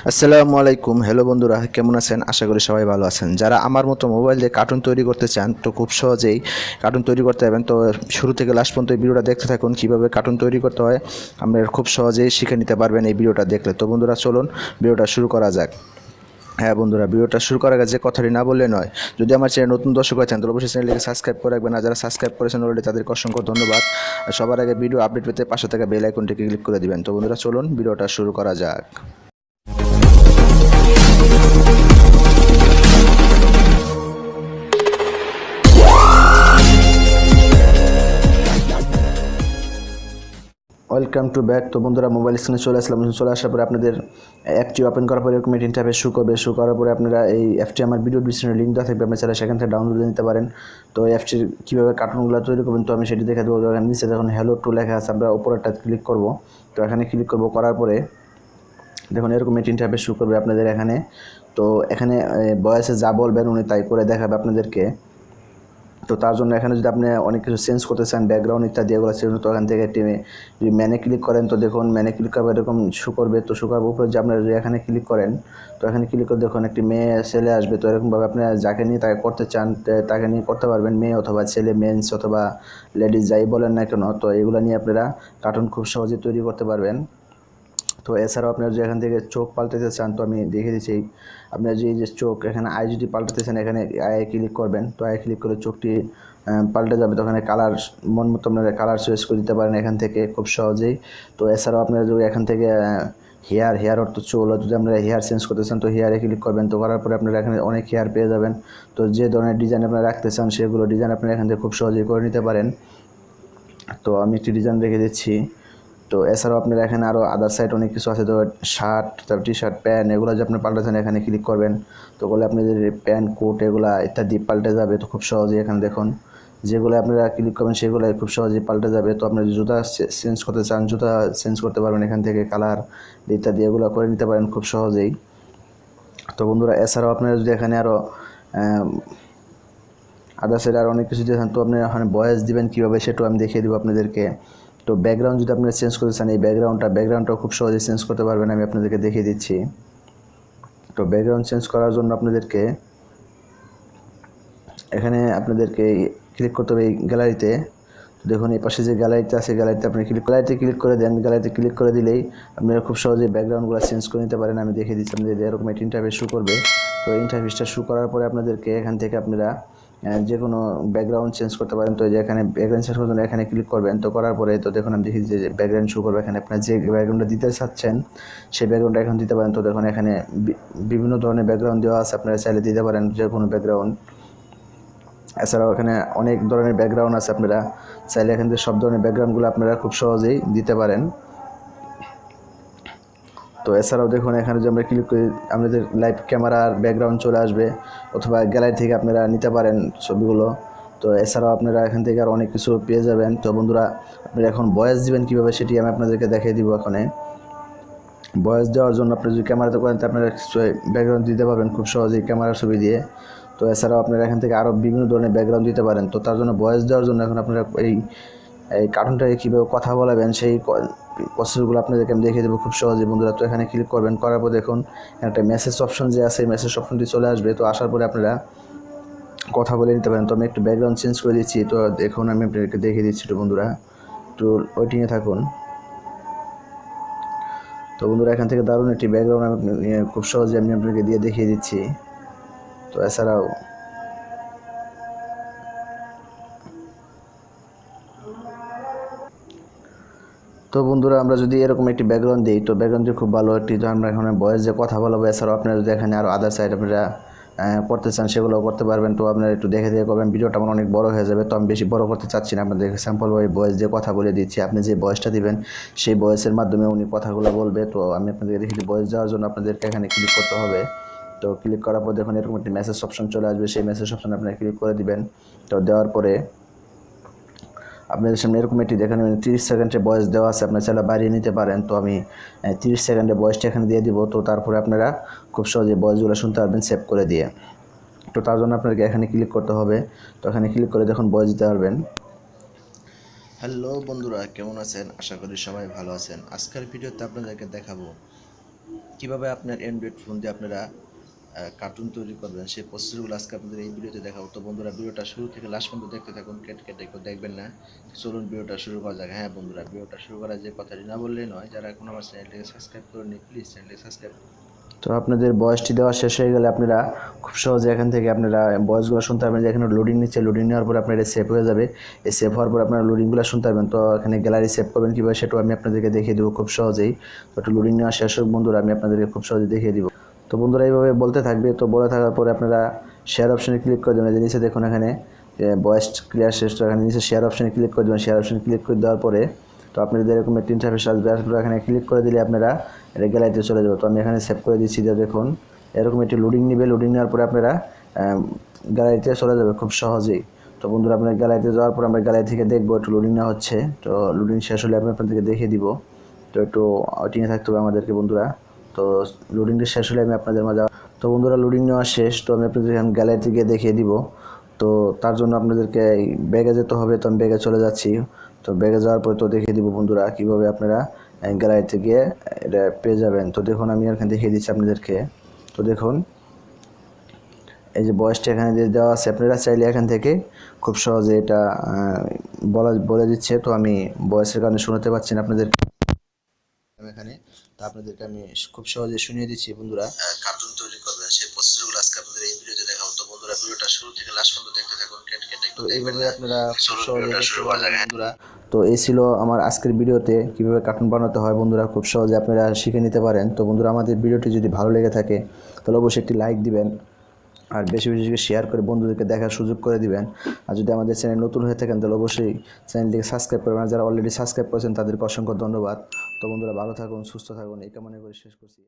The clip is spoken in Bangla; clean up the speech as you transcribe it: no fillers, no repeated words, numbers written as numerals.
আসসালামু আলাইকুম। হ্যালো বন্ধুরা, কেমন আছেন? আশা করি সবাই ভালো আছেন। যারা আমার মতো মোবাইল দিয়ে কার্টুন তৈরি করতে চান তো খুব সহজেই কার্টুন তৈরি করতে পারবেন। তো শুরু থেকে লাস্ট পর্যন্ত এই ভিডিওটা দেখতে থাকুন, কীভাবে কার্টুন তৈরি করতে হয় আপনারা খুব সহজেই শিখে নিতে পারবেন এই ভিডিওটা দেখলে। তো বন্ধুরা চলুন ভিডিওটা শুরু করা যাক। হ্যাঁ বন্ধুরা, ভিডিওটা শুরু করার আগে যে কথাটি না বললে নয়, যদি আমার চ্যানেল নতুন দর্শক আছেন তাহলে অবশ্যই চ্যানেলটিকে সাবস্ক্রাইব করে রাখবেন। আর যারা সাবস্ক্রাইব করেছেন অলরেডি তাদেরকে অসংখ্য ধন্যবাদ। আর সবার আগে ভিডিও আপডেট পেতে পাশে থাকা বেল আইকনটিকে ক্লিক করে দিবেন। তো বন্ধুরা চলুন ভিডিওটা শুরু করা যাক। Welcome to back. তো বন্ধুরা মোবাইল স্ক্রিনে চলে আসলাম। চলে আসার পরে আপনাদের অ্যাপটি ওপেন করার পরে এরকম ইন্টারফেস শো করবে। শো করার পরে আপনারা এই অ্যাপটি আমার ভিডিও ডিসক্রিপশনে লিঙ্ক দেওয়া থাকবে, আপনি চাইলে সেখান থেকে ডাউনলোড নিতে পারেন। তো এই অ্যাপটির কীভাবে কার্টুনগুলো তৈরি করবেন তো আমি সেটি দেখে দেবো। নিচে দেখুন হ্যালো টু লেখা আছে, আমরা উপরেরটা ক্লিক করব। তো এখানে ক্লিক করব, করার পরে দেখুন এরকম একটি ইন্টারফেস শো করবে আপনাদের এখানে। তো এখানে ভয়েসে যা বলবেন উনি তাই করে দেখাবে আপনাদেরকে। তো তার জন্য এখানে যদি আপনি অনেক কিছু চেঞ্জ করতে চান, ব্যাকগ্রাউন্ড ইত্যাদি এগুলো চেঞ্জ, তো এখান থেকে একটি যদি ম্যানে ক্লিক করেন তো দেখুন ম্যানে ক্লিক করবে এরকম শো করবে। তো শো করার উপরে যে আপনারা যদি এখানে ক্লিক করেন তো এখানে ক্লিক করে দেখুন একটি মেয়ে ছেলে আসবে। তো এরকমভাবে আপনি যাকে নিয়ে তাকে করতে চান তাকে নিয়ে করতে পারবেন, মেয়ে অথবা ছেলে, মেন্স অথবা লেডিস যাই বলেন না কেন। তো এগুলো নিয়ে আপনারা কার্টুন খুব সহজে তৈরি করতে পারবেন। তো এছাড়াও আপনারা যদি এখান থেকে চোখ পাল্টাতে চান তো আমি দেখিয়ে দিচ্ছি। আপনারা যে চোখ এখানে আই যদি পাল্টাতে চান এখানে আয়ে ক্লিক করবেন। তো আয়ে ক্লিক করে চোখটি পাল্টে যাবে। তো এখানে কালার মন মতো আপনারা কালার চয়েস করে দিতে পারেন এখান থেকে খুব সহজেই। তো এছাড়াও আপনারা যদি এখান থেকে হেয়ার অর্থ চুল, যদি আপনারা হেয়ার চেঞ্জ করতে চান তো হেয়ারে ক্লিক করবেন। তো করার পরে আপনারা এখানে অনেক হেয়ার পেয়ে যাবেন। তো যে ধরনের ডিজাইন আপনারা রাখতে চান সেগুলো ডিজাইন আপনারা এখান থেকে খুব সহজেই করে নিতে পারেন। তো আমি একটি ডিজাইন রেখে দিচ্ছি। তো এছাড়াও আপনারা এখানে আরও আদার সাইড অনেক কিছু আছে। তো শার্ট, তারপর টি শার্ট, প্যান্ট এগুলো যে আপনি পাল্টাচ্ছেন এখানে ক্লিক করবেন। তো বলে আপনাদের প্যান্ট, কোট এগুলা ইত্যাদি পাল্টে যাবে। তো খুব সহজেই এখানে দেখুন যেগুলো আপনারা ক্লিক করবেন সেগুলো খুব সহজেই পাল্টে যাবে। তো আপনারা জুতা চেঞ্জ করতে চান জুতা চেঞ্জ করতে পারবেন এখান থেকে, কালার ইত্যাদি এগুলো করে নিতে পারেন খুব সহজেই। তো বন্ধুরা এছাড়াও আপনারা যদি এখানে আরও আদার সাইড আর অনেক কিছু দিয়েছেন তো আপনারা এখানে ভয়েস দিবেন কীভাবে সেটাও আমি দেখিয়ে দেবো আপনাদেরকে। তো ব্যাকগ্রাউন্ড যদি আপনারা চেঞ্জ করতে চান এই ব্যাকগ্রাউন্ডটাও খুব সহজে চেঞ্জ করতে পারবেন, আমি আপনাদেরকে দেখিয়ে দিচ্ছি। তো ব্যাকগ্রাউন্ড চেঞ্জ করার জন্য আপনাদেরকে এখানে আপনাদেরকে ক্লিক করতে হবে এই গ্যালারিতে। দেখুন এই পাশে যে গ্যালারিতে আছে গ্যালারিতে আপনি গ্যালারিতে ক্লিক করে দেন। গ্যালারিতে ক্লিক করে দিলেই আপনারা খুব সহজে ব্যাকগ্রাউন্ডগুলো চেঞ্জ করে নিতে পারেন। আমি দেখিয়ে দিচ্ছি আপনাদের এরকম একটা ইন্টারফেস শো করবে। তো ইন্টারফেসটা শো করার পরে আপনাদেরকে এখান থেকে আপনারা যে কোনো ব্যাকগ্রাউন্ড চেঞ্জ করতে পারেন। তো যে এখানে ব্যাকগ্রাউন্ড চেঞ্জ করার জন্য এখানে ক্লিক করবেন। তো করার পরে তো দেখুন আমি দেখি যে ব্যাকগ্রাউন্ড শো করবে। এখানে আপনার যে ব্যাকগ্রাউন্ডটা দিতে চাচ্ছেন সেই ব্যাকগ্রাউন্ডটা এখন দিতে পারেন। তো দেখুন এখানে বিভিন্ন ধরনের ব্যাকগ্রাউন্ড দেওয়া আছে, আপনারা চাইলে দিতে পারেন যে কোনো ব্যাকগ্রাউন্ড। এছাড়াও এখানে অনেক ধরনের ব্যাকগ্রাউন্ড আছে, আপনারা চাইলে এখান থেকে সব ধরনের ব্যাকগ্রাউন্ডগুলো আপনারা খুব সহজেই দিতে পারেন। তো এছাড়াও দেখুন এখানে যদি আমরা ক্লিক করি আমাদের লাইভ ক্যামেরার ব্যাকগ্রাউন্ড চলে আসবে, অথবা গ্যালারি থেকে আপনারা নিতে পারেন ছবিগুলো। তো এছাড়াও আপনারা এখান থেকে আর অনেক কিছু পেয়ে যাবেন। তো বন্ধুরা আপনারা এখন ভয়েস দিবেন কীভাবে সেটি আমি আপনাদেরকে দেখিয়ে দিব। এখানে ভয়েস দেওয়ার জন্য আপনি যদি ক্যামেরাতে করেন তো আপনারা ব্যাকগ্রাউন্ড দিতে পারবেন খুব সহজেই ক্যামেরার ছবি দিয়ে। তো এছাড়াও আপনারা এখান থেকে আরও বিভিন্ন ধরনের ব্যাকগ্রাউন্ড দিতে পারেন। তো তার জন্য ভয়েস দেওয়ার জন্য এখন আপনারা এই কার্টুনটাকে কীভাবে কথা বলাবেন সেই প্রসেসগুলো আপনাদেরকে আমি দেখিয়ে দেবো খুব সহজে বন্ধুরা। তো এখানে ক্লিক করবেন, করার পর দেখুন একটা মেসেজ অপশন যে আছে মেসেজ অপশনটি চলে আসবে। তো আসার পরে আপনারা কথা বলে নিতে পারেন। তো আমি একটু ব্যাকগ্রাউন্ড চেঞ্জ করে দিচ্ছি। তো দেখুন আমি আপনাদেরকে দেখিয়ে দিচ্ছি একটু বন্ধুরা, একটু ওয়েটিংয়ে থাকুন। তো বন্ধুরা এখান থেকে দারুণ একটি ব্যাকগ্রাউন্ড আমি খুব সহজে আমি আপনাকে দিয়ে দেখিয়ে দিচ্ছি। তো এছাড়াও তো বন্ধুরা আমরা যদি এরকম একটি ব্যাকগ্রাউন্ড দিই তো ব্যাকগ্রাউন্ডটি খুব ভালো একটি, আমরা এখানে ভয়েস যে কথা বলবো। এছাড়াও আপনারা যদি এখানে আরও আদার সাইড আপনারা করতে চান সেগুলোও করতে পারবেন। তো আপনারা একটু দেখে করবেন, ভিডিওটা আমার অনেক বড় হয়ে যাবে। তো আমি বেশি বড় করতে চাচ্ছি না, আপনাদের স্যাম্পলভাবে ভয়েস দিয়ে কথা বলে দিচ্ছি। আপনি যে ভয়েসটা দিবেন সেই ভয়েসের মাধ্যমে উনি কথাগুলো বলবে। তো আমি আপনাদেরকে দেখি ভয়েস দেওয়ার জন্য আপনাদেরকে এখানে ক্লিক করতে হবে। তো ক্লিক করার পর দেখুন এরকম একটি মেসেজ অপশন চলে আসবে, সেই মেসেজ অপশন আপনারা ক্লিক করে দিবেন। তো দেওয়ার পরে আপনাদের সামনে এরকম একটি দেখেন 30 সেকেন্ডের ভয়েস দেওয়া আছে, আপনারা চাইলে বাড়িয়ে নিতে পারেন। তো আমি 30 সেকেন্ডের ভয়েসটা এখানে দিয়ে দিব। তো তারপরে আপনারা খুব সহজে ভয়েসগুলো শুনতে পারবেন সেভ করে দিয়ে। তো তার জন্য আপনাকে এখানে ক্লিক করতে হবে। তো এখানে ক্লিক করে দেখুন ভয়েস দিতে পারবেন। হ্যালো বন্ধুরা, কেমন আছেন? আশা করি সবাই ভালো আছেন। আজকের ভিডিওতে আপনাদেরকে দেখাবো কীভাবে আপনার অ্যান্ড্রয়েড ফোন দিয়ে আপনারা কার্টুন তৈরি করবেন সেই প্রসেসগুলো আজকে আপনাদের এই ভিডিওতে দেখাবো। তো বন্ধুরা ভিডিওটা শুরু থেকে লাস্ট পর্যন্ত দেখতে থাকুন, কেটে কেটে কেউ দেখবেন না। চলুন ভিডিওটা শুরু করা যাক। হ্যাঁ বন্ধুরা, ভিডিওটা শুরু করা যে কথাটি না বললেই নয়, যারা এখন আমার চ্যানেলটিকে সাবস্ক্রাইব করেনি প্লিজ চ্যানেলটিকে সাবস্ক্রাইব। তো আপনাদের বয়সটি দেওয়া শেষ হয়ে গেলে আপনারা খুব সহজে এখান থেকে আপনারা বয়সগুলো শুনতে পারবেন। যে এখানে লোডিং নিচ্ছে, লোডিং নেওয়ার পর আপনার এটা সেভ হয়ে যাবে। এই সেভ হওয়ার পর আপনারা লোডিংগুলো শুনতে পারবেন। তো এখানে গ্যালারি সেভ করবেন কীভাবে সেটাও আমি আপনাদেরকে দেখিয়ে দেবো খুব সহজেই। তো একটু লোডিং নেওয়া শেষ হোক বন্ধুরা, আমি আপনাদেরকে খুব সহজে দেখিয়ে দিব। তো বন্ধুরা এইভাবে বলতে থাকবে। তো বলে থাকার পরে আপনারা শেয়ার অপশনে ক্লিক করে দেবেন। যে নিচে দেখুন এখানে ভয়েস ক্লিয়ার শেষ, তো এখানে নিচে শেয়ার অপশনে ক্লিক করে দেবেন। শেয়ার অপশনে ক্লিক করে দেওয়ার পরে তো আপনাদের এরকম একটা ইন্টারফেস আসবে। আসলে এখানে ক্লিক করে দিলে আপনারা এটা গ্যালারিতে চলে যাবে। তো আমি এখানে সেভ করে দিচ্ছি। যে দেখুন এরকম একটি লোডিং নেবে, লোডিং নেওয়ার পরে আপনারা গ্যালারিতে চলে যাবে খুব সহজেই। তো বন্ধুরা আপনার গ্যালারিতে যাওয়ার পর আমরা গ্যালারি থেকে দেখবো একটু লোডিং নেওয়া হচ্ছে। তো লোডিং শেষ হলে আমি আপনাদেরকে দেখিয়ে দিব। তো একটু ওয়েটিংয়ে থাকতে হবে আমাদেরকে বন্ধুরা। তো লোডিংটা শেষ হলে আমি আপনাদের মাঝে, তো বন্ধুরা লোডিং নেওয়া শেষ। তো আমি আপনাদের এখন গ্যালারিতে গিয়ে দেখিয়ে দিব। তো তার জন্য আপনাদেরকে ব্যাগে যেতে হবে। তো আমি ব্যাগে চলে যাচ্ছি। তো ব্যাগে যাওয়ার পরে তো দেখিয়ে দিব বন্ধুরা কীভাবে আপনারা গ্যালারিতে গিয়ে এটা পেয়ে যাবেন। তো দেখুন আমি এখানে দেখিয়ে দিচ্ছি আপনাদেরকে। তো দেখুন এই যে বয়সটা এখানে যে দেওয়া আছে, আপনারা চাইলে এখান থেকে খুব সহজে এটা বলে দিচ্ছে। তো আমি বয়সের কারণে শোনাতে পারছি না আপনাদের এখানে। তো আপনাদেরকে আমি খুব সহজে শুনিয়ে দিচ্ছি বন্ধুরা। কার্টুন তৈরি করবেন সেই প্রসেসগুলো আজকে আপনাদের এই ভিডিওতে দেখাবো। তো বন্ধুরা ভিডিওটা শুরু থেকে লাস্ট পর্যন্ত দেখতে থাকুন, কেটে কেটে। তো এইভাবে আপনারা খুব সহজে দেখতে পারবেন বন্ধুরা। তো এই ছিল আমার আজকের ভিডিওতে কিভাবে কার্টুন বানাতে হয় বন্ধুরা, খুব সহজে আপনারা শিখে নিতে পারেন। তো বন্ধুরা আমাদের ভিডিওটি যদি ভালো লেগে থাকে তাহলে অবশ্যই একটি লাইক দিবেন, আর বেশি বেশি শেয়ার করে বন্ধুদেরকে দেখার সুযোগ করে দিবেন। আর যদি আমাদের চ্যানেল নতুন হয়ে থাকেন তাহলে অবশ্যই চ্যানেলটিকে সাবস্ক্রাইব করবেন। আর যারা অলরেডি সাবস্ক্রাইব করেছেন তাদেরকে অসংখ্য ধন্যবাদ। তো বন্ধুরা ভালো থাকুন, সুস্থ থাকুন, এই কামনা করে শেষ করছি।